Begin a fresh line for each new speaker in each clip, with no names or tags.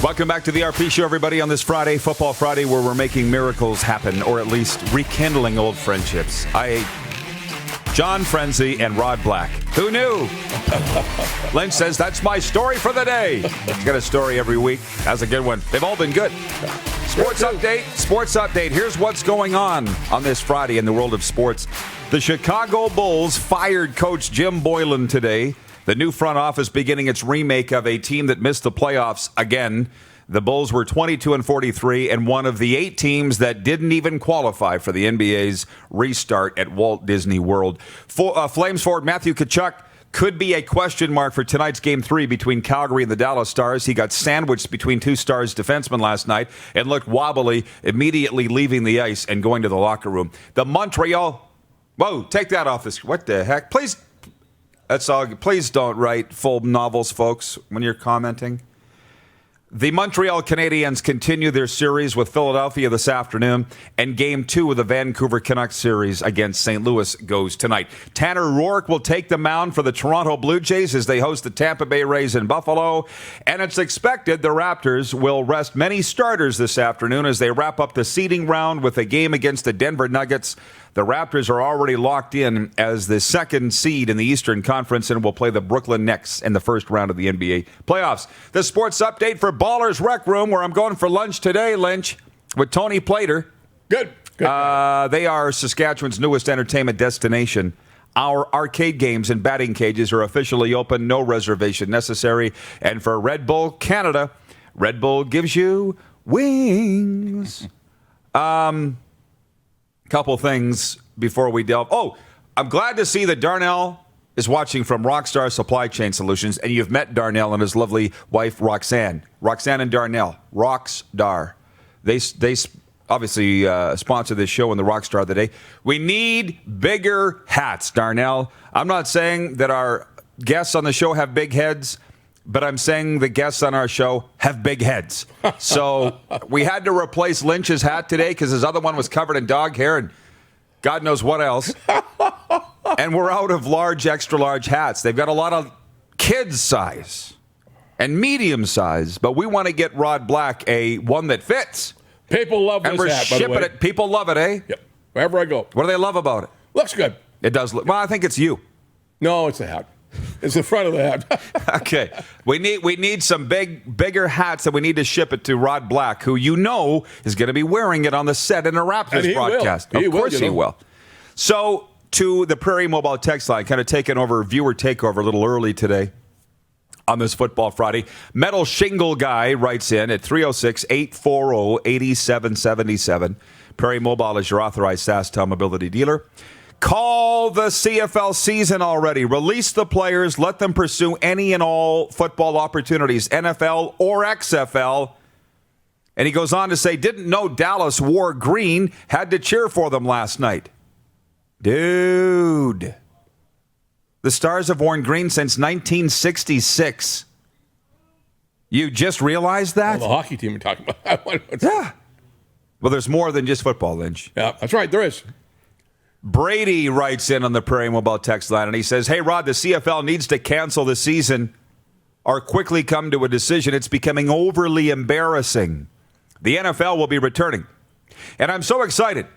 Welcome back to the RP Show, everybody, on this Friday, Football Friday, where we're making miracles happen, or at least rekindling old friendships. John Frenzy and Rod Black. Who knew? Lynch says, that's my story for the day. He's got a story every week. That's a good one. They've all been good. Sports update. Here's what's going on this Friday in the world of sports. The Chicago Bulls fired coach Jim Boylan today. The new front office beginning its remake of a team that missed the playoffs again. The Bulls were 22-43 and one of the 8 teams that didn't even qualify for the NBA's restart at Walt Disney World. Flames forward Matthew Tkachuk could be a question mark for tonight's Game 3 between Calgary and the Dallas Stars. He got sandwiched between 2 Stars defensemen last night and looked wobbly, immediately leaving the ice and going to the locker room. The Montreal... Whoa, take that off this... What the heck? Please... That's all. Please don't write full novels, folks, when you're commenting. The Montreal Canadiens continue their series with Philadelphia this afternoon, and Game 2 of the Vancouver Canucks series against St. Louis goes tonight. Tanner Rourke will take the mound for the Toronto Blue Jays as they host the Tampa Bay Rays in Buffalo, and it's expected the Raptors will rest many starters this afternoon as they wrap up the seeding round with a game against the Denver Nuggets. The Raptors are already locked in as the second seed in the Eastern Conference and will play the Brooklyn Nets in the first round of the NBA playoffs. The sports update for Ballers Rec Room, where I'm going for lunch today, Lynch, with Tony Plater.
Good.
They are Saskatchewan's newest entertainment destination. Our arcade games and batting cages are officially open, no reservation necessary. And for Red Bull Canada, Red Bull gives you wings. Couple things before we delve. Oh, I'm glad to see that Darnell is watching from Rockstar Supply Chain Solutions, and you've met Darnell and his lovely wife, Roxanne. Roxanne and Darnell, Rockstar. They obviously sponsor this show and the Rockstar of the Day. We need bigger hats, Darnell. I'm not saying that our guests on the show have big heads, but I'm saying the guests on our show have big heads. So we had to replace Lynch's hat today because his other one was covered in dog hair and God knows what else. And we're out of large, extra large hats. They've got a lot of kids size and medium size, but we want to get Rod Black a one that fits.
People love this
and we're
hat,
shipping
by the way.
it. People love it, eh?
Yep. Wherever I go.
What do they love about it?
Looks good.
It does look. Well, I think it's you.
No, it's the hat. It's the front of the hat.
Okay. We need some bigger hats, and we need to ship it to Rod Black, who you know is going to be wearing it on the set in a Raptors broadcast. Of course he will. So to the Prairie Mobile text line, kind of taking over viewer takeover a little early today on this Football Friday. Metal Shingle Guy writes in at 306-840-8777. Prairie Mobile is your authorized SaskTel mobility dealer. Call the CFL season already. Release the players. Let them pursue any and all football opportunities, NFL or XFL. And he goes on to say, didn't know Dallas wore green. Had to cheer for them last night. Dude. The Stars have worn green since 1966. You just realized that?
Well, the hockey team we're talking about.
Yeah. Well, there's more than just football, Lynch.
Yeah, that's right. There is.
Brady writes in on the Prairie Mobile text line, and he says, hey, Rod, the CFL needs to cancel the season or quickly come to a decision. It's becoming overly embarrassing. The NFL will be returning. And I'm so excited.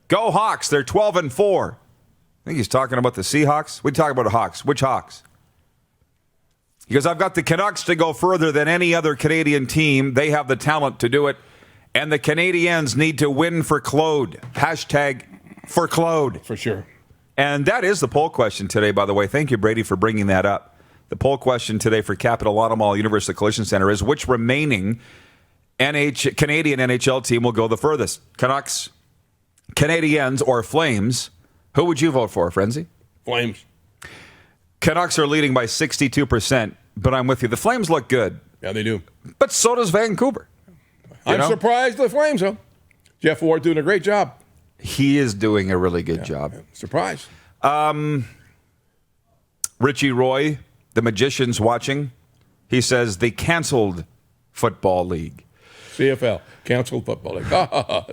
Go Hawks. They're 12-4. I think he's talking about the Seahawks. We talk about the Hawks. Which Hawks? He goes, I've got the Canucks to go further than any other Canadian team. They have the talent to do it. And the Canadiens need to win for Claude. Hashtag for Claude.
For sure.
And that is the poll question today, by the way. Thank you, Brady, for bringing that up. The poll question today for Capital Auto Mall Universal Collision Center is which remaining Canadian NHL team will go the furthest? Canucks, Canadiens, or Flames? Who would you vote for, Frenzy?
Flames.
Canucks are leading by 62%, but I'm with you. The Flames look good.
Yeah, they do.
But so does Vancouver.
I'm surprised the Flames, though. Jeff Ward doing a great job.
He is doing a really good job.
Surprised.
Richie Roy, the magician's watching. He says the canceled football league.
CFL, canceled football league.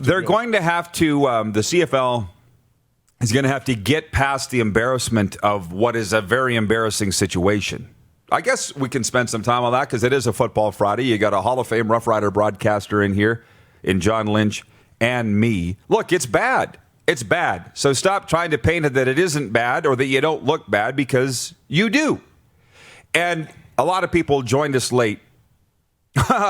They're going to have to, the CFL is going to have to get past the embarrassment of what is a very embarrassing situation. I guess we can spend some time on that because it is a football Friday. You got a Hall of Fame Rough Rider broadcaster in here, in John Lynch and me. Look, it's bad. It's bad. So stop trying to paint it that it isn't bad or that you don't look bad because you do. And a lot of people joined us late.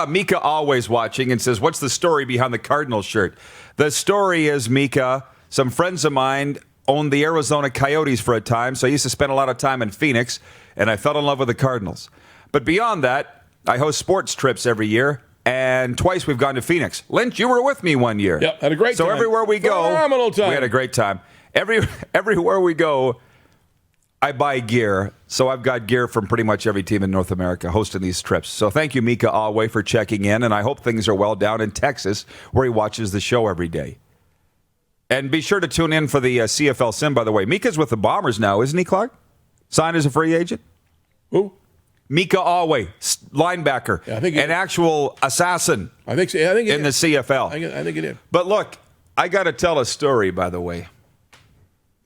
Mika always watching and says, what's the story behind the Cardinals shirt? The story is, Mika, some friends of mine owned the Arizona Coyotes for a time, so I used to spend a lot of time in Phoenix, and I fell in love with the Cardinals. But beyond that, I host sports trips every year, and twice we've gone to Phoenix. Lynch, you were with me one year.
Yep, had a great time.
So everywhere we go,
phenomenal time.
We had a great time. Everywhere we go, I buy gear. So I've got gear from pretty much every team in North America hosting these trips. So thank you, Mika Alway, for checking in, and I hope things are well down in Texas, where he watches the show every day. And be sure to tune in for the CFL sim, by the way. Mika's with the Bombers now, isn't he, Clark? Signed as a free agent?
Who?
Mika Alway, linebacker,
yeah,
an actual assassin
I think in
the CFL.
I think it is.
But look, I got to tell a story, by the way.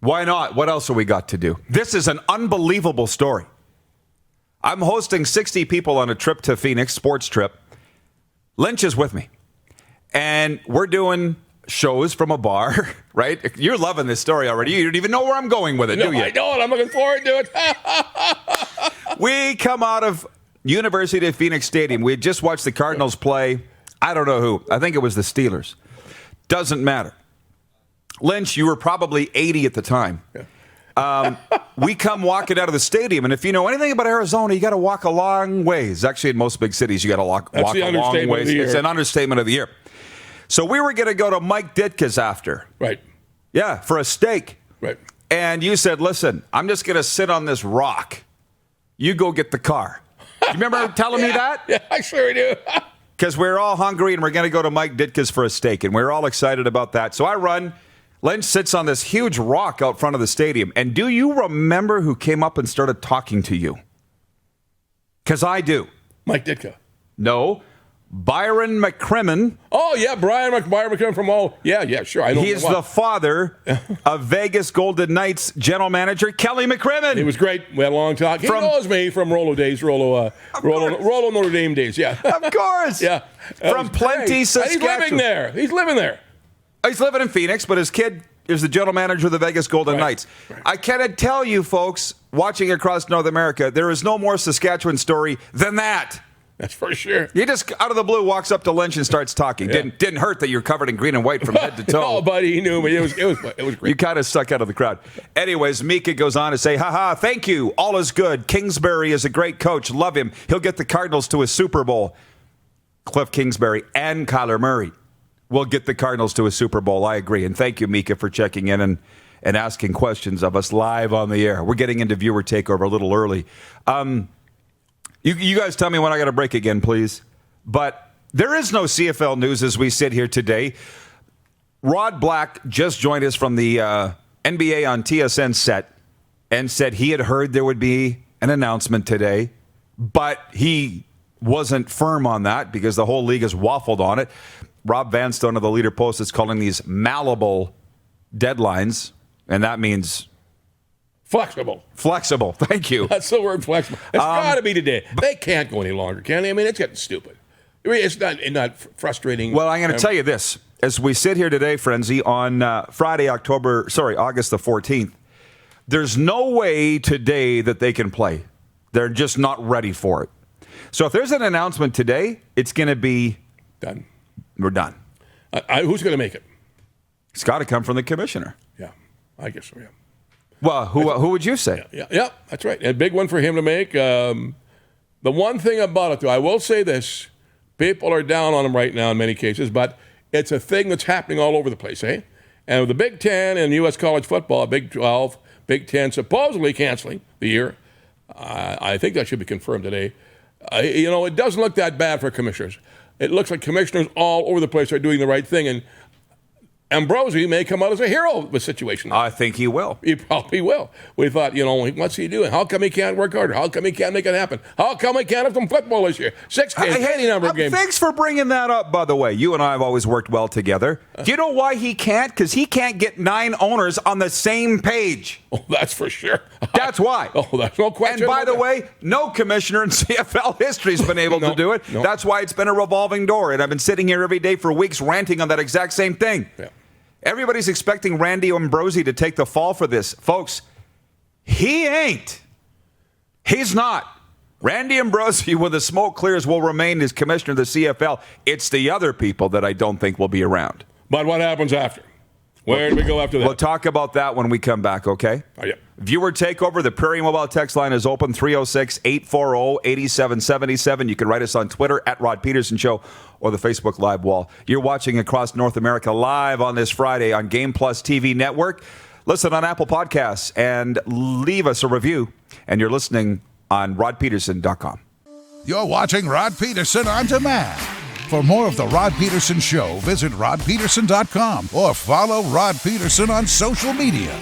Why not? What else have we got to do? This is an unbelievable story. I'm hosting 60 people on a trip to Phoenix, sports trip. Lynch is with me. And we're doing shows from a bar, right? You're loving this story already. You don't even know where I'm going with it, do you?
I know it. I'm looking forward to it.
We come out of University of Phoenix Stadium. We had just watched the Cardinals play. I don't know who. I think it was the Steelers. Doesn't matter. Lynch, you were probably 80 at the time. Yeah. We come walking out of the stadium, and if you know anything about Arizona, you got to walk a long ways. Actually, in most big cities, you got to walk a long ways. It's an understatement of the year. So we were going to go to Mike Ditka's after.
Right.
Yeah, for a steak.
Right.
And you said, listen, I'm just going to sit on this rock. You go get the car. You remember telling me that?
Yeah, I sure do.
Because we're all hungry, and we're going to go to Mike Ditka's for a steak, and we're all excited about that. So I run. Lynch sits on this huge rock out front of the stadium. And do you remember who came up and started talking to you? Because I do.
Mike Ditka.
No. Byron McCrimmon.
Oh, yeah, Byron McCrimmon from all. Yeah, sure. I know.
He's the father of Vegas Golden Knights general manager Kelly McCrimmon.
He was great. We had a long talk. He knows me from Rolo days, Rolo Notre Dame days. Yeah.
Of course.
Yeah.
From Plenty, Saskatchewan.
And he's living there.
He's living in Phoenix, but his kid is the general manager of the Vegas Golden Knights. Right. I cannot tell you, folks, watching across North America, there is no more Saskatchewan story than that.
That's for sure.
He just, out of the blue, walks up to Lynch and starts talking. Yeah. Didn't hurt that you're covered in green and white from head to toe.
Oh, buddy, he knew me. It was great.
You kind of stuck out of the crowd. Anyways, Mika goes on to say, thank you. All is good. Kingsbury is a great coach. Love him. He'll get the Cardinals to a Super Bowl. Cliff Kingsbury and Kyler Murray will get the Cardinals to a Super Bowl. I agree. And thank you, Mika, for checking in and asking questions of us live on the air. We're getting into viewer takeover a little early. You guys tell me when I got to break again, please. But there is no CFL news as we sit here today. Rod Black just joined us from the NBA on TSN set and said he had heard there would be an announcement today, but he wasn't firm on that because the whole league has waffled on it. Rob Vanstone of the Leader Post is calling these malleable deadlines, and that means
flexible.
Flexible. Thank you.
That's the word, flexible. It's got to be today. They can't go any longer, can they? I mean, it's getting stupid. I mean, it's not frustrating.
Well, I'm going to tell you this. As we sit here today, Frenzy, on Friday, August the 14th, there's no way today that they can play. They're just not ready for it. So if there's an announcement today, it's going to be
done.
We're done.
Who's going to make it?
It's got to come from the commissioner.
Yeah, I guess so, yeah.
Well, who would you say?
Yeah, that's right. A big one for him to make. The one thing about it, though, I will say this. People are down on him right now in many cases, but it's a thing that's happening all over the place, eh? And with the Big Ten and U.S. college football, Big 12, Big Ten supposedly canceling the year, I think that should be confirmed today. It doesn't look that bad for commissioners. It looks like commissioners all over the place are doing the right thing, and Ambrosi may come out as a hero of the situation.
I think he will.
He probably will. We thought, what's he doing? How come he can't work harder? How come he can't make it happen? How come he can't have some football this year? 6 games, any number of games.
Thanks for bringing that up, by the way. You and I have always worked well together. Do you know why he can't? Because he can't get 9 owners on the same page.
Oh, that's for sure.
That's why.
Oh, that's no question.
And by
about
the
that.
way, no commissioner in CFL history has been able to do it.
No.
That's why it's been a revolving door. And I've been sitting here every day for weeks ranting on that exact same thing.
Yeah.
Everybody's expecting Randy Ambrosie to take the fall for this. Folks, he ain't. He's not. Randy Ambrosie, when the smoke clears, will remain as commissioner of the CFL. It's the other people that I don't think will be around.
But what happens after? Where do we go after that?
We'll talk about that when we come back, okay?
Oh, yeah.
Viewer Takeover, the Prairie Mobile text line is open, 306-840-8777. You can write us on Twitter, @Rod Pedersen Show, or the Facebook Live wall. You're watching across North America live on this Friday on Game Plus TV Network. Listen on Apple Podcasts and leave us a review. And you're listening on rodpeterson.com.
You're watching Rod Pedersen on demand. For more of The Rod Pedersen Show, visit rodpeterson.com or follow Rod Pedersen on social media.